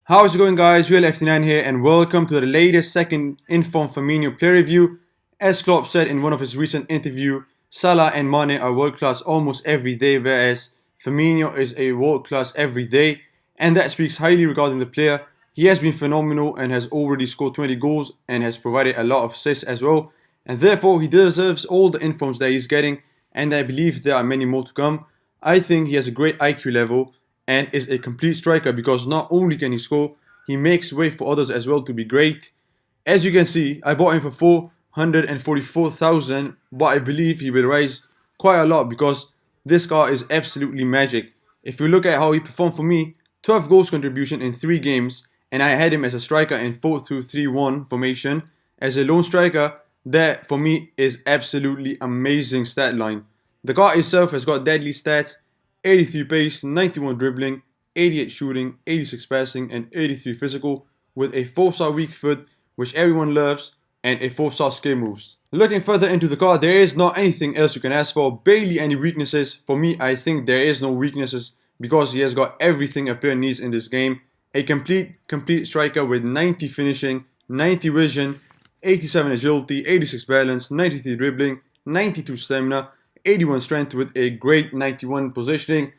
How's it going, guys? Real FT9 here, and welcome to the latest second informed Firmino player review. As Klopp said in one of his recent interviews, Salah and Mane are world class almost every day, whereas Firmino is a world class every day, and that speaks highly regarding the player. He has been phenomenal and has already scored 20 goals and has provided a lot of assists as well, and therefore he deserves all the informs that he's getting, and I believe there are many more to come. I think he has a great IQ level and is a complete striker because not only can he score, he makes way for others as well to be great. As you can see, I bought him for 444,000, but I believe he will rise quite a lot because this guy is absolutely magic. If you look at how he performed for me, 12 goals contribution in 3 games, and I had him as a striker in 4-2-3-1 formation. As a lone striker, that for me is absolutely amazing stat line. The guy itself has got deadly stats: 83 pace, 91 dribbling, 88 shooting, 86 passing, and 83 physical, with a 4-star weak foot, which everyone loves, and a 4-star skill moves. Looking further into the card, there is not anything else you can ask for, barely any weaknesses. For me, I think there is no weaknesses because he has got everything a player needs in this game. A complete striker with 90 finishing, 90 vision, 87 agility, 86 balance, 93 dribbling, 92 stamina, 81 strength with a great 91 positioning.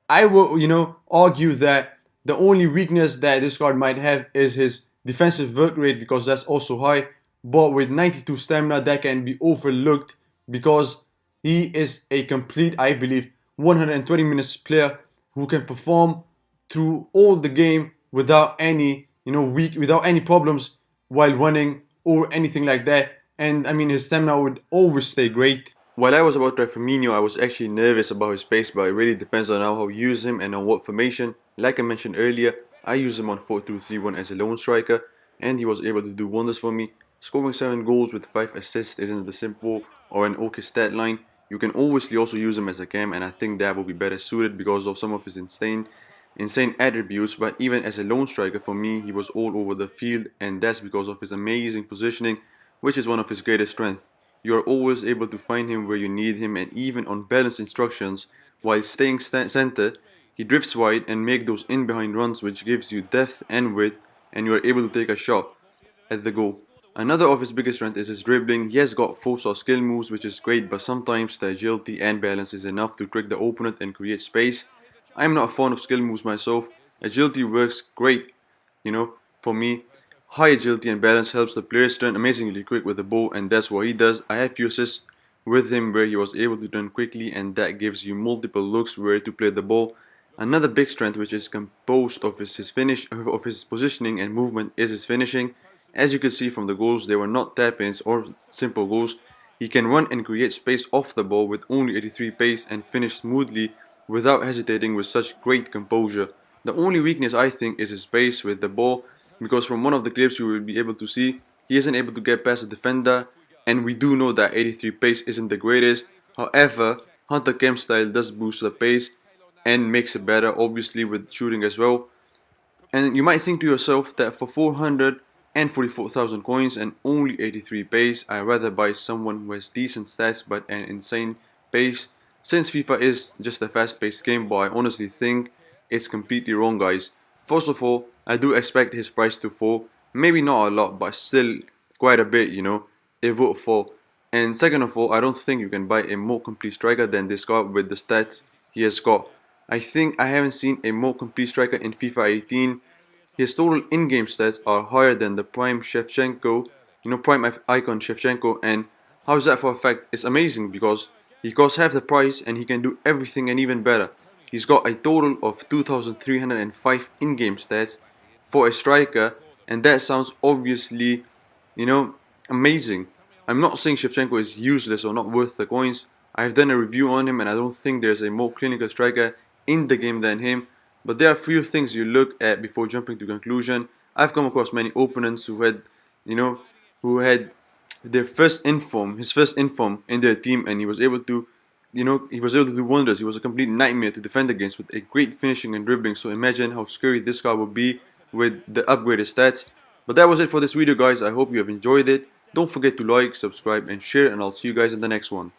I will, argue that the only weakness that this card might have is his defensive work rate because that's also high. But with 92 stamina, that can be overlooked because he is a complete, I believe, 120 minutes player who can perform through all the game without any, without any problems while running or anything like that. And I mean, his stamina would always stay great. While I was about to try Firmino, I was actually nervous about his pace, but it really depends on how you use him and on what formation. Like I mentioned earlier, I used him on 4-2-3-1 as a lone striker, and he was able to do wonders for me. Scoring 7 goals with 5 assists isn't the simple or an okay stat line. You can obviously also use him as a cam, and I think that will be better suited because of some of his insane attributes. But even as a lone striker, for me, he was all over the field, and that's because of his amazing positioning, which is one of his greatest strengths. You are always able to find him where you need him, and even on balanced instructions, while staying centered, he drifts wide and make those in-behind runs, which gives you depth and width, and you are able to take a shot at the goal. Another of his biggest strengths is his dribbling. He has got 4-star skill moves, which is great, but sometimes the agility and balance is enough to trick the opponent and create space. I am not a fan of skill moves myself. Agility works great, for me. High agility and balance helps the players turn amazingly quick with the ball, and that's what he does. I have few assists with him where he was able to turn quickly, and that gives you multiple looks where to play the ball. Another big strength, which is composed of his positioning and movement, is his finishing. As you can see from the goals, they were not tap-ins or simple goals. He can run and create space off the ball with only 83 pace and finish smoothly without hesitating with such great composure. The only weakness I think is his pace with the ball, because from one of the clips you will be able to see he isn't able to get past the defender, and we do know that 83 pace isn't the greatest. However, Hunter Kemp style does boost the pace and makes it better, obviously with shooting as well. And you might think to yourself that for 444,000 coins and only 83 pace, I'd rather buy someone who has decent stats but an insane pace, since FIFA is just a fast-paced game. But I honestly think it's completely wrong, guys. First of all, I do expect his price to fall, maybe not a lot, but still quite a bit, it would fall. And second of all, I don't think you can buy a more complete striker than this guy with the stats he has got. I think I haven't seen a more complete striker in FIFA 18. His total in-game stats are higher than the prime Shevchenko, prime icon Shevchenko. And how is that for a fact? It's amazing because he costs half the price and he can do everything and even better. He's got a total of 2,305 in-game stats for a striker, and that sounds obviously, amazing. I'm not saying Shevchenko is useless or not worth the coins. I've done a review on him and I don't think there's a more clinical striker in the game than him. But there are a few things you look at before jumping to conclusion. I've come across many opponents who had, his first inform in their team, and he was able to do wonders. He was a complete nightmare to defend against with a great finishing and dribbling. So imagine how scary this guy would be with the upgraded stats. But that was it for this video, guys. I hope you have enjoyed it. Don't forget to like, subscribe, and share, and I'll see you guys in the next one.